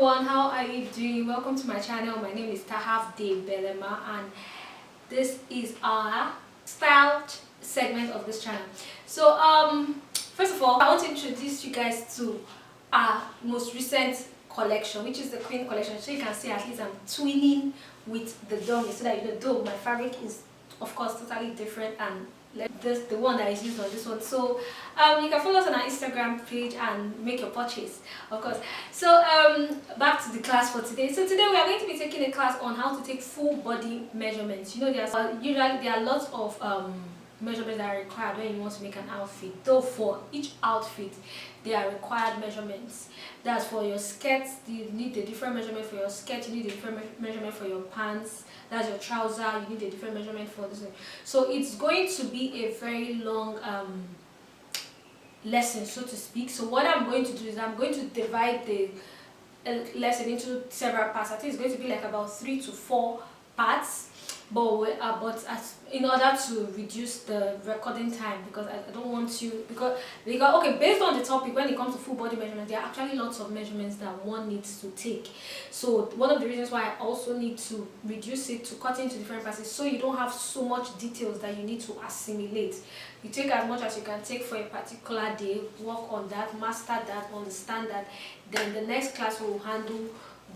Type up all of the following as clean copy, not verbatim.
everyone, how are you doing? Welcome to my channel. My name is Tahaf De Belema and this is our style segment of this channel. So first of all, I want to introduce you guys to our most recent collection, which is the Queen collection. So you can see at least I'm twinning with the dome, so that you know, though my fabric is of course totally different, and this the one that is used on this one. So you can follow us on our Instagram page and make your purchase, of course. So back to the class for today. So today we are going to be taking a class on how to take full body measurements. You know, usually there are lots of measurements that are required when you want to make an outfit, though for each outfit there are required measurements. That's for your skirts, you need a different measurement for your skirt, you need a different measurement for your pants. That's your trouser, you need a different measurement for this one. So it's going to be a very long lesson, so to speak. So what I'm going to do is I'm going to divide the lesson into several parts. I think it's going to be like about 3 to 4 parts, but in order to reduce the recording time, because I don't want you, because okay, based on the topic, when it comes to full body measurements, there are actually lots of measurements that one needs to take. So one of the reasons why I also need to reduce it, to cut into different parts, is so you don't have so much details that you need to assimilate. You take as much as you can take for a particular day, work on that, master that, understand that, then the next class will handle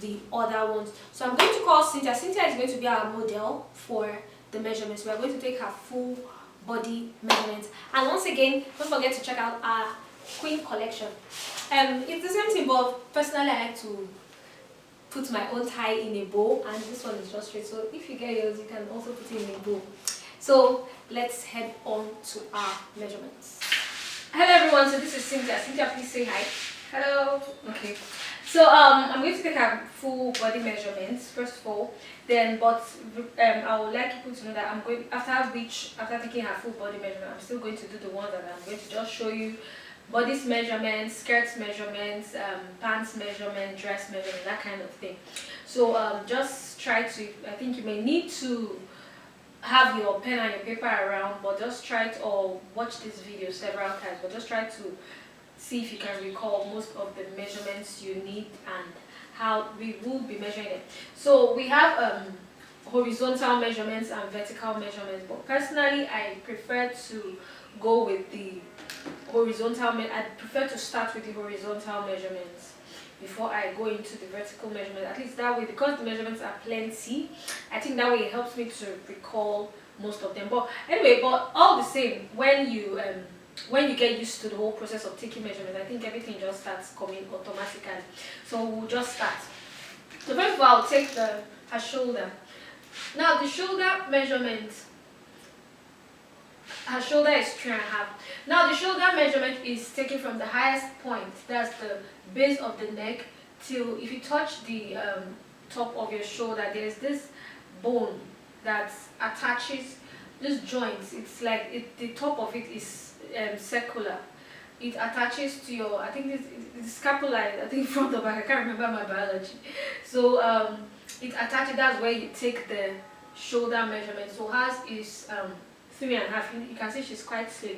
the other ones. So I'm going to call Cynthia. Cynthia is going to be our model for the measurements. We are going to take her full body measurements. And once again, don't forget to check out our Queen collection. It's the same thing, but personally I like to put my own tie in a bow, and this one is just straight. So if you get yours, you can also put it in a bow. So let's head on to our measurements. Hello everyone, so this is Cynthia. Cynthia, please say hi. Hello. Okay. So I'm going to take our full body measurements first of all. Then, I would like people to know that I'm going after taking her full body measurement, I'm still going to do the ones that I'm going to just show you: bodice measurements, skirts measurements, pants measurement, dress measurement, that kind of thing. So just try to. I think you may need to have your pen and your paper around, but just try to, or watch this video several times, but just try to see if you can recall most of the measurements you need and how we will be measuring it. So we have horizontal measurements and vertical measurements, but personally I prefer to go with the horizontal. I prefer to start with the horizontal measurements before I go into the vertical measurement. At least that way, because the measurements are plenty, I think that way it helps me to recall most of them. But anyway, but all the same, when you get used to the whole process of taking measurements, I think everything just starts coming automatically. So we'll just start. So first of all, I'll take her shoulder. Now the shoulder measurement, her shoulder is 3.5. Now the shoulder measurement is taken from the highest point, that's the base of the neck, till if you touch the top of your shoulder, there's this bone that attaches this joint. It's like the top of it is circular. It attaches to your, I think it's scapula, I think front or back, I can't remember my biology. So it attaches, that's where you take the shoulder measurement. So hers is 3.5. You can see she's quite slim.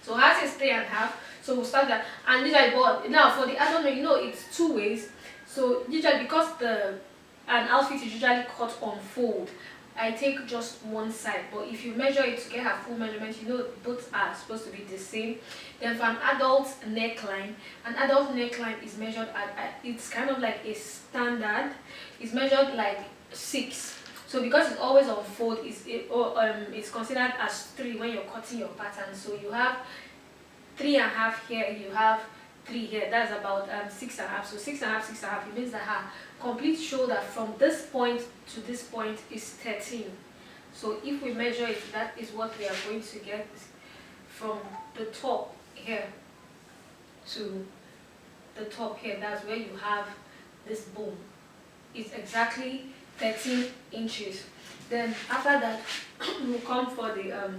So hers is 3.5. So we'll start that. And usually, but now for the other one, you know, it's 2 ways. So usually, because an outfit is usually cut on fold, I take just one side. But if you measure it to get her full measurement, you know both are supposed to be the same. Then for an adult neckline is measured at it's kind of like a standard. It's measured like 6. So because it's always on fold, it's considered as 3 when you're cutting your pattern. So you have 3.5 here, you have 3 here. That's about 6.5. So 6.5, 6.5. It means that her complete shoulder from this point to this point is 13. So if we measure it, that is what we are going to get from the top here to the top here. That's where you have this bone. It's exactly 13 inches. Then after that, we'll come for the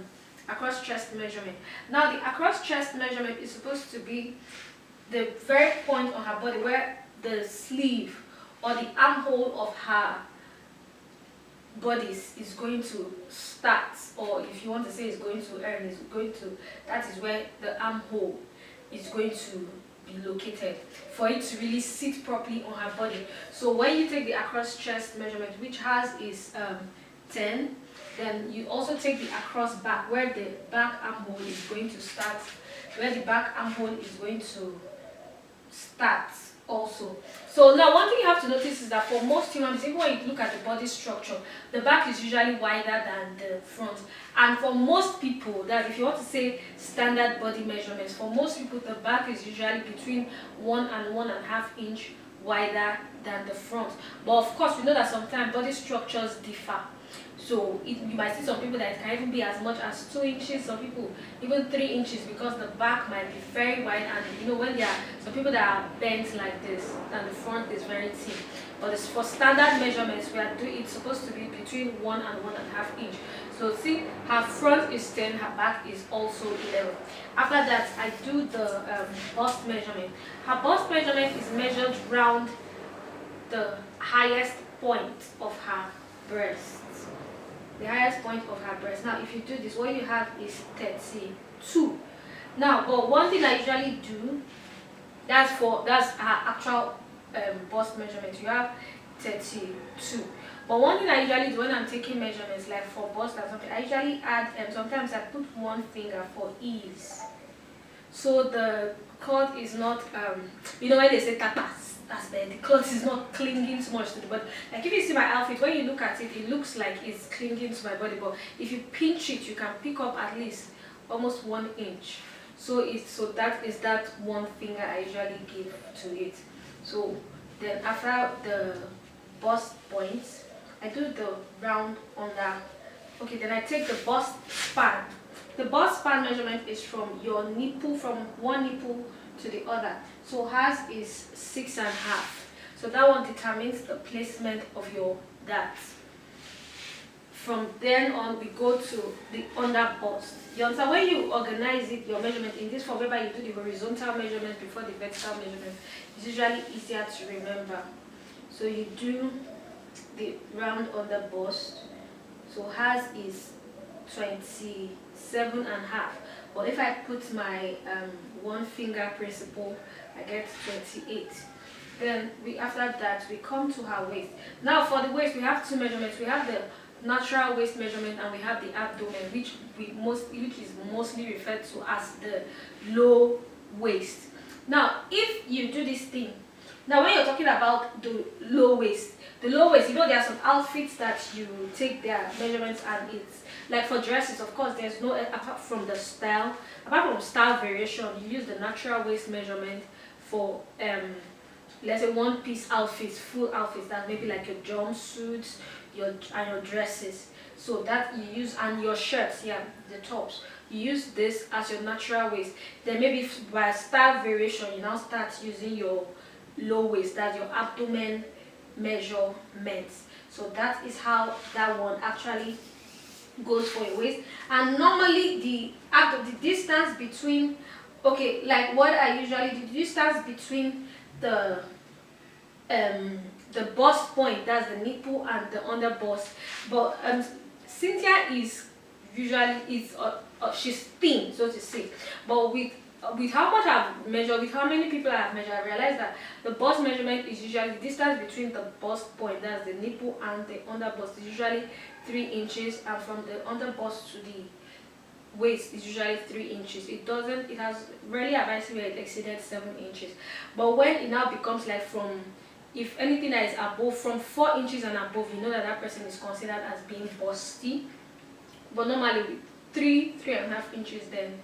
across chest measurement. Now the across chest measurement is supposed to be the very point on her body where the sleeve or the armhole of her bodice is going to start, or if you want to say it's going to end, that is where the armhole is going to be located for it to really sit properly on her body. So when you take the across chest measurement, which has is 10, then you also take the across back, where the back armhole is going to start, also. So now one thing you have to notice is that for most humans, even when you look at the body structure, the back is usually wider than the front. And for most people, that if you want to say standard body measurements, for most people the back is usually between 1 and 1.5 inch wider than the front. But of course, we know that sometimes body structures differ. So you might see some people that it can even be as much as 2 inches, some people even 3 inches, because the back might be very wide, and you know, when there are some people that are bent like this and the front is very thin. But it's for standard measurements, it's supposed to be between 1 and 1.5 inch. So see, her front is 10, her back is also 11. After that, I do the bust measurement. Her bust measurement is measured round the highest point of her breast. The highest point of her breast. Now, if you do this, what you have is 32. Now, but one thing I usually do, that's her actual bust measurement. You have 32. But one thing I usually do when I'm taking measurements, like for bust or something, I usually add, sometimes I put one finger for ease. So the cord is not, you know when they say tapas, that's bad. The cloth is not clinging too much to the body. Like if you see my outfit, when you look at it, it looks like it's clinging to my body. But if you pinch it, you can pick up at least almost 1 inch. So that is that one finger I usually give to it. So then after the bust points, I do the round under. Okay, then I take the bust span. The bust span measurement is from your nipple, from one nipple to the other. So hers is 6.5. So that one determines the placement of your darts. From then on, we go to the under bust. You understand? When you organize it, your measurement in this form, whereby you do the horizontal measurement before the vertical measurement, it's usually easier to remember. So you do the round under bust. So hers is 27.5. But if I put my one finger principle, I get 28. Then after that, we come to her waist. Now for the waist, we have two measurements. We have the natural waist measurement, and we have the abdomen, which is mostly referred to as the low waist. Now, if you do this thing, now when you're talking about the low waist, you know there are some outfits that you take their measurements, and it's like for dresses, of course, there's no, apart from style variation, you use the natural waist measurement for let's say one-piece outfits, full outfits, that maybe like your jumpsuits, your dresses. So that you use, and your shirts, yeah, the tops, you use this as your natural waist. Then maybe by style variation, you now start using your low waist, that's your abdomen measurements. So that is how that one actually goes for your waist. And normally the distance between, okay, like what I usually do, the distance between the bust point, that's the nipple, and the under bust. But Cynthia is usually she's thin, so to say. But with how much I've measured, with how many people I've measured, I realized that the bust measurement is usually the distance between the bust point, that's the nipple, and the under bust is usually 3 inches, and from the under bust to the waist is usually 3 inches. It has rarely advised where it exceeded 7 inches. But when it now becomes like if anything that is above, from 4 inches and above, you know that person is considered as being busty. But normally with 3.5 inches, then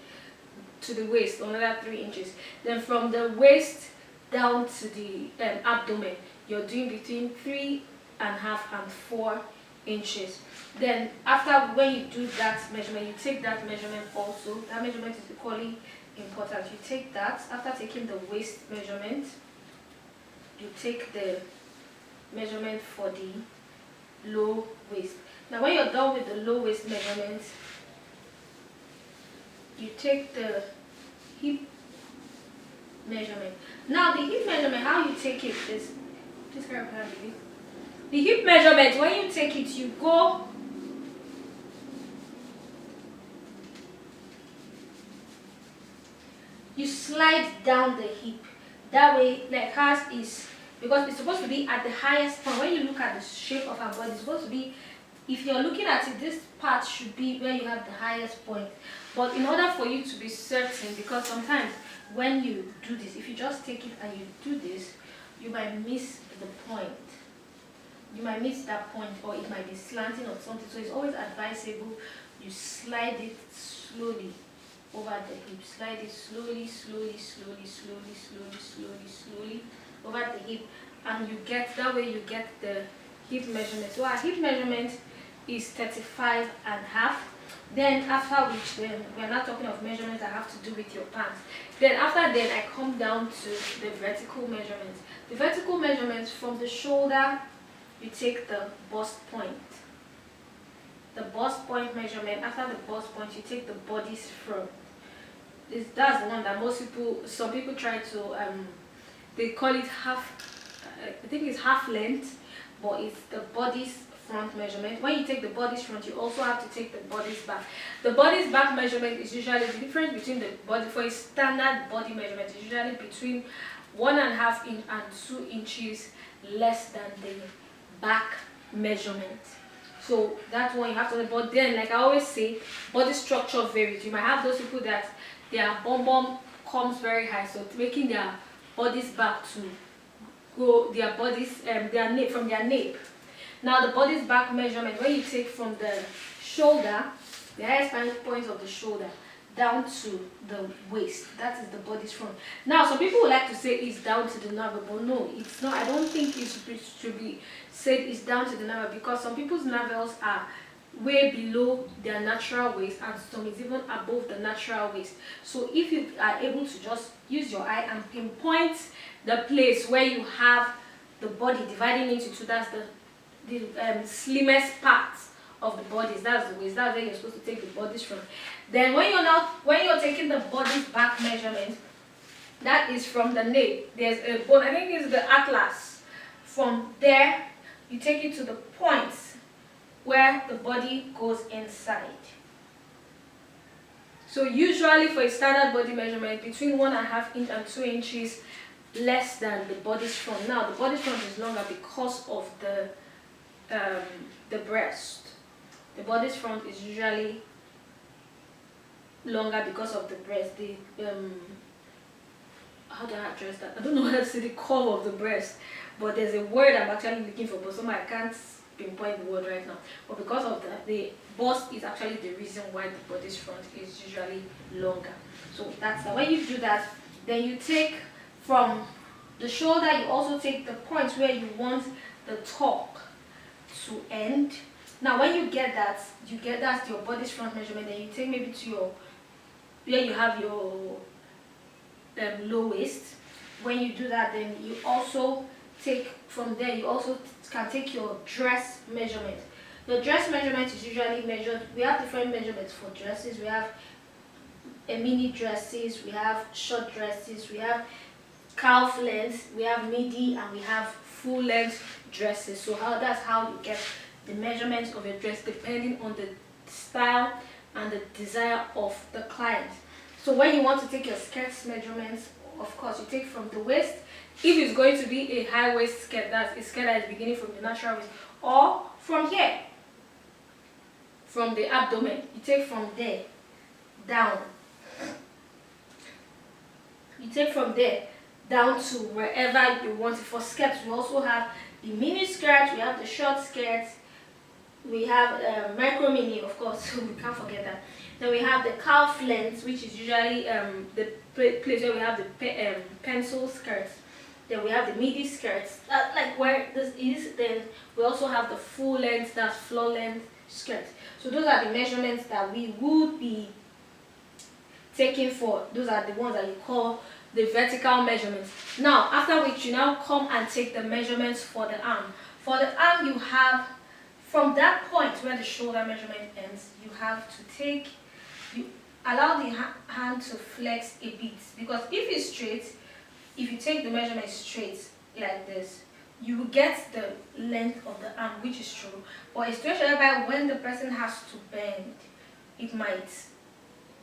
to the waist, another 3 inches. Then from the waist down to the abdomen, you're doing between 3.5 and 4 inches. Then after, when you do that measurement, you take that measurement also. That measurement is equally important. You take that, after taking the waist measurement, you take the measurement for the low waist. Now when you're done with the low waist measurement, you take the hip measurement. Now the hip measurement, how you take it is, please carry on, baby. The hip measurement, when you take it, you slide down the hip. That way, like hers is, because it's supposed to be at the highest point. When you look at the shape of her body, it's supposed to be, if you're looking at it, this part should be where you have the highest point. But in order for you to be certain, because sometimes when you do this, if you just take it and you do this, you might miss the point. You might miss that point, or it might be slanting or something. So it's always advisable you slide it slowly over the hip. Slide it slowly, slowly, slowly, slowly, slowly, slowly, slowly over the hip, and you get, that way you get the hip measurement. So our hip measurement is 35 and a half. Then after which, then we're not talking of measurements that have to do with your pants. Then after then I come down to the vertical measurements. The vertical measurements, from the shoulder you take the bust point. The bust point measurement. After the bust point, you take the body's front. That's the one that most people, some people try to, they call it half, I think it's half length, but it's the body's front measurement. When you take the body's front, you also have to take the body's back. The body's back measurement is usually the difference between the body. For a standard body measurement, is usually between 1.5 inch and 2 inches less than the back measurement. So that's one you have to. But then, like I always say, body structure varies. You might have those people that their bum comes very high, so making their bodies back to go, their bodies, their nape, from their nape. Now the body's back measurement, when you take from the shoulder, the highest point of the shoulder, down to the waist, that is the body's front. Now some people would like to say it's down to the navel, but no, it's not. I don't think it should be said it's down to the navel, because some people's navels are way below their natural waist, and some is even above the natural waist. So if you are able to just use your eye and pinpoint the place where you have the body dividing into two, that's the slimmest part of the bodies, that's the waist, that's where you're supposed to take the bodies from. Then when you're taking the body's back measurement, that is from the nape. There's a bone, I think it's the atlas. From there you take it to the points where the body goes inside. So usually for a standard body measurement, between 1.5 inch and 2 inches less than the body's front. Now the body's front is longer because of the breast. The body's front is usually longer because of the breast. The how do I address that? I don't know how to say the curve of the breast, but there's a word I'm actually looking for, but somehow I can't pinpoint the word right now. But because of the bust is actually the reason why the body's front is usually longer. So that's that. When you do that, then you take from the shoulder, you also take the points where you want the top to end. Now when you get that, that's your body's front measurement. Then you take maybe to your, where you have your low waist. When you do that, then you also take from there, you also can take your dress measurement. Your dress measurement is usually measured, we have different measurements for dresses. We have mini dresses, we have short dresses, we have calf length, we have midi, and we have full length dresses. So that's how you get the measurements of your dress, depending on the style and the desire of the client. So when you want to take your skirt's measurements, of course you take from the waist. If it's going to be a high waist skirt, that's a skirt that is beginning from the natural waist, or from here, from the abdomen, you take from there down. You take from there down to wherever you want it. For skirts, we also have the mini skirt, we have the short skirts, we have micro mini, of course, so we can't forget that. Then we have the calf length, which is usually the place where we have the pencil skirts. Then we have the midi skirts, like where this is. Then we also have the full length, that's floor length skirts. So those are the measurements that we would be taking for. Those are the ones that you call the vertical measurements. Now after which you now come and take the measurements for the arm. For the arm, you have from that point where the shoulder measurement ends, you have to take, you allow the hand to flex a bit, because if it's straight, if you take the measurement straight like this, you will get the length of the arm, which is true. But especially by when the person has to bend, it might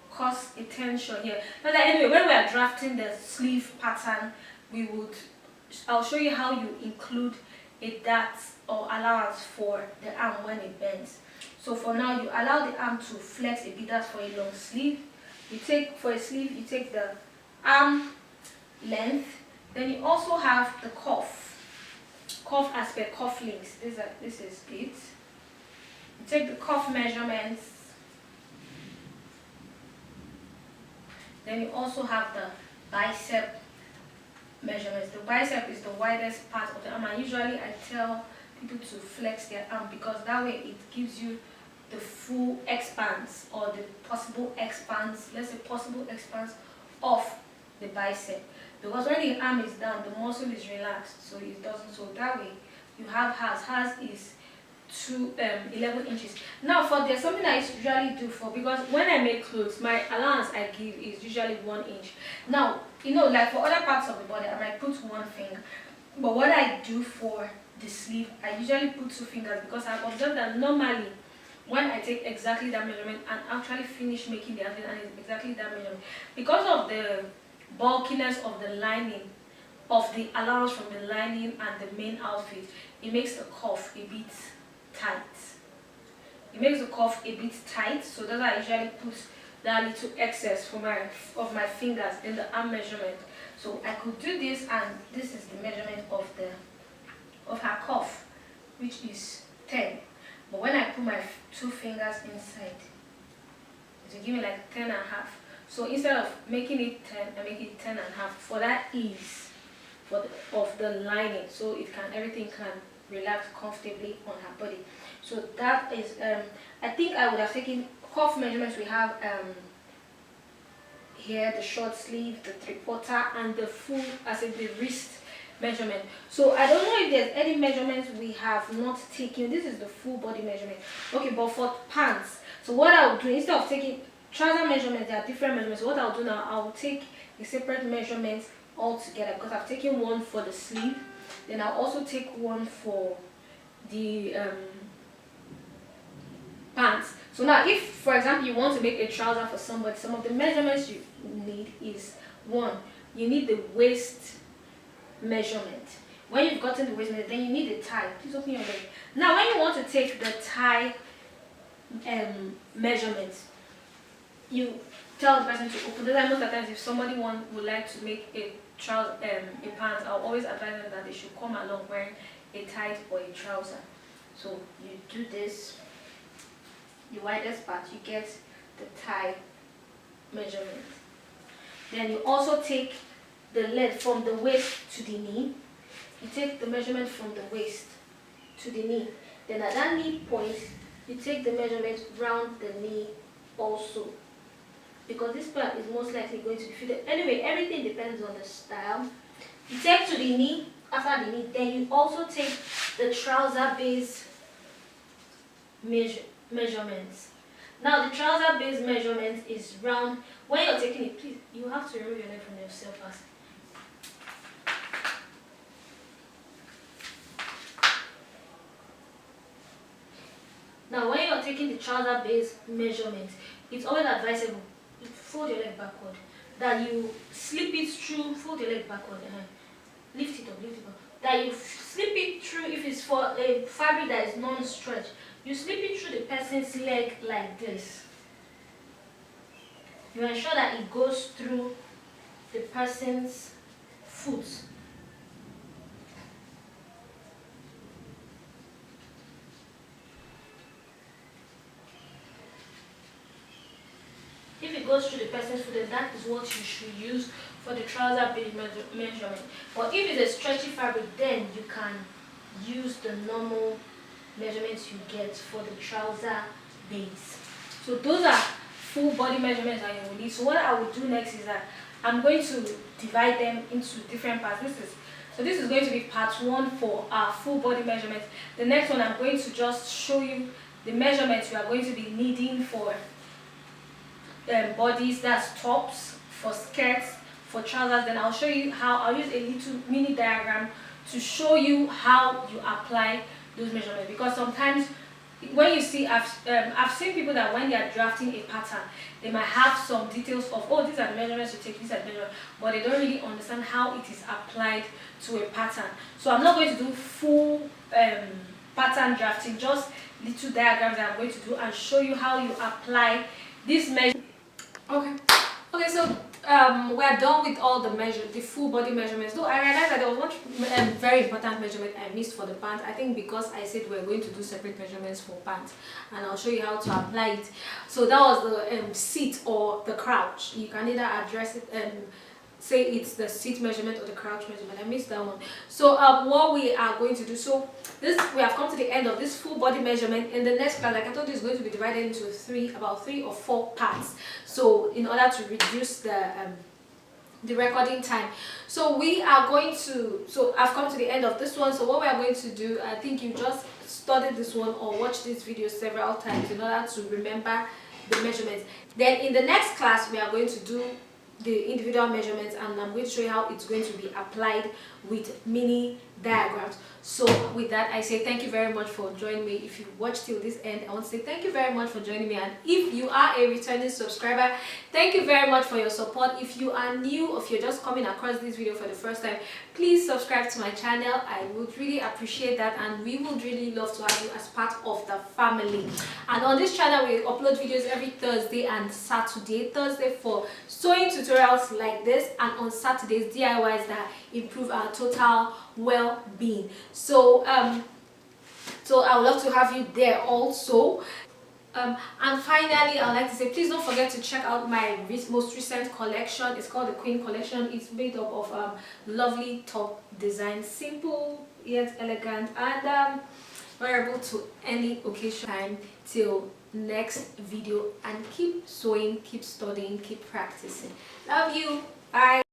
cause a tension here. But anyway, when we are drafting the sleeve pattern, I'll show you how you include a dart or allowance for the arm when it bends. So for now, you allow the arm to flex a bit. That's for a long sleeve. For a sleeve, you take the arm length. Then you also have the cuff aspect, cuff links. This is it. You take the cuff measurements. Then you also have the bicep measurements. The bicep is the widest part of the arm, and usually I tell people to flex their arm because that way it gives you the full expanse or the possible expanse, let's say possible expanse of the bicep. Because when the arm is down, the muscle is relaxed, so it doesn't. So that way you have hers is 11 inches. Now there's something I usually do because when I make clothes, my allowance I give is usually 1 inch. Now, like for other parts of the body, I might put 1 finger. But what I do for the sleeve, I usually put 2 fingers because I've observed that normally when I take exactly that measurement and actually finish making the outfit and it's exactly that measurement, because of the bulkiness of the lining, of the allowance from the lining and the main outfit, it makes the cuff a bit tight. It makes the cuff a bit tight, so that's why I usually put that little excess of my fingers in the arm measurement. So I could do this, and this is the measurement of her cuff, which is 10. But when I put my 2 fingers inside, it will give me like 10 and a half. So instead of making it 10, I make it 10 and a half for that ease of the lining, so everything can relax comfortably on her body. So that is I think I would have taken cuff measurements. We have here the short sleeve, the 3/4, and the full, as in the wrist measurement. So I don't know if there's any measurements we have not taken. This is the full body measurement. Okay, but for pants, so what I'll do, instead of taking trouser measurements, there are different measurements. So what I'll do now, I'll take a separate measurement all together because I've taken one for the sleeve. Then I'll also take one for the pants. So now if, for example, you want to make a trouser for somebody, some of the measurements you need is, one, you need the waist measurement. When you've gotten the waist measurement, then you need the tie. Please open your leg. Now when you want to take the tie measurement, you tell the person to open. Most of the times if somebody would like to make a trouser, a pants, I'll always advise them that they should come along wearing a tie or a trouser. So you do this, the widest part, you get the tie measurement. Then you also take the length from the waist to the knee. You take the measurement from the waist to the knee. Then at that knee point, you take the measurement round the knee also, because this part is most likely going to be fitted. Anyway, everything depends on the style. You take to the knee, after the knee, then you also take the trouser base measurements. Now the trouser base measurement is round. When you're taking it, please, you have to remove your leg from yourself first. Now when you're taking the trouser base measurement, it's always advisable, fold your leg backward, that you slip it through, fold your leg backward, lift it up, that you slip it through. If it's for a fabric that is non-stretch, you slip it through the person's leg like this. You ensure that it goes through the person's foot. If it goes through the person's foot, then that is what you should use for the trouser base measurement. But if it's a stretchy fabric, then you can use the normal measurements you get for the trouser base. So those are full body measurements that you will need. So what I will do next is that I'm going to divide them into different parts. This is going to be part 1 for our full body measurements. The next one, I'm going to just show you the measurements you are going to be needing for bodies, that's tops, for skirts, for trousers. Then I'll show you how, I'll use a little mini diagram to show you how you apply those measurements, because sometimes when you see, I've seen people that when they are drafting a pattern, they might have some details of, oh, these are the measurements you take, these are the measurements, but they don't really understand how it is applied to a pattern. So I'm not going to do full pattern drafting, just little diagrams that I'm going to do and show you how you apply this measure. Okay, so we're done with all the full body measurements. Though I realized that there was one very important measurement I missed for the pants. I think because I said we're going to do separate measurements for pants, and I'll show you how to apply it. So that was the seat or the crouch. You can either address it say it's the seat measurement or the crouch measurement. I missed that one. So what we are going to do, so we have come to the end of this full body measurement. In the next class, like I told you, is going to be divided into about three or four parts, so in order to reduce the recording time. So we are going to, so I've come to the end of this one. So what we are going to do, I think you just studied this one or watched this video several times in order to remember the measurements. Then in the next class, we are going to do the individual measurements, and I'm going to show you how it's going to be applied with mini diagrams. So with that, I say thank you very much for joining me. If you watched till this end, I want to say thank you very much for joining me. And if you are a returning subscriber, thank you very much for your support. If you are new, or if you're just coming across this video for the first time, please subscribe to my channel. I would really appreciate that, and we would really love to have you as part of the family. And on this channel, we upload videos every Thursday and Saturday. Thursday for sewing tutorials like this, and on Saturdays DIYs that improve our total well-being. So so I would love to have you there also. And finally, I would like to say, please don't forget to check out my most recent collection. It's called the Queen Collection. It's made up of lovely top designs, simple yet elegant, and wearable to any occasion. Time till next video, and keep sewing, keep studying, keep practicing. Love you. Bye.